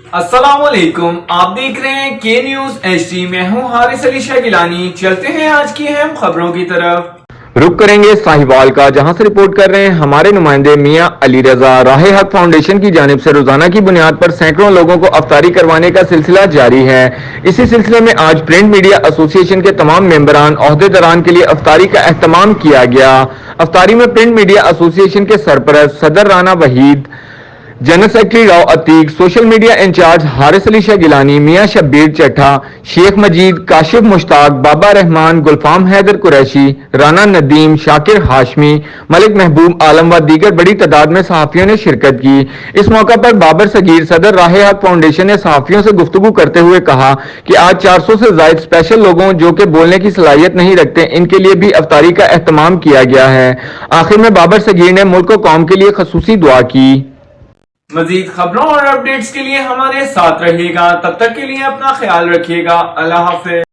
السلام علیکم، آپ دیکھ رہے ہیں کے نیوز ایچ ڈی۔ میں ہوں حارث علی شاہ گیلانی۔ چلتے ہیں آج کی اہم خبروں کی طرف۔ رخ کریں گے ساہیوال کا، جہاں سے رپورٹ کر رہے ہیں ہمارے نمائندے میاں علی رضا۔ راہ حق فاؤنڈیشن کی جانب سے روزانہ کی بنیاد پر سینکڑوں لوگوں کو افطاری کروانے کا سلسلہ جاری ہے۔ اسی سلسلے میں آج پرنٹ میڈیا ایسوسی ایشن کے تمام ممبران عہدیداران کے لیے افطاری کا اہتمام کیا گیا۔ افطاری میں پرنٹ میڈیا ایسوسی ایشن کے سرپرست صدر Rana Waheed, general secretary Rao Atiq, social media incharge Haris Ali Shah Gilani, Mian Shabbir چٹھا، شیخ مجید، کاشف مشتاق، بابا رحمان، گلفام حیدر قریشی، رانا ندیم، شاکر ہاشمی، ملک محبوب عالم و دیگر بڑی تعداد میں صحافیوں نے شرکت کی۔ اس موقع پر بابر صغیر صدر راہ حق فاؤنڈیشن نے صحافیوں سے گفتگو کرتے ہوئے کہا کہ آج 400 سے زائد اسپیشل لوگوں جو کہ بولنے کی صلاحیت نہیں رکھتے، ان کے لیے بھی افطاری کا اہتمام کیا گیا ہے۔ آخر میں بابر صغیر نے ملک و قوم کے لیے خصوصی دعا کی۔ مزید خبروں اور اپڈیٹس کے لیے ہمارے ساتھ رہیے گا، تب تک کے لیے اپنا خیال رکھیے گا۔ اللہ حافظ۔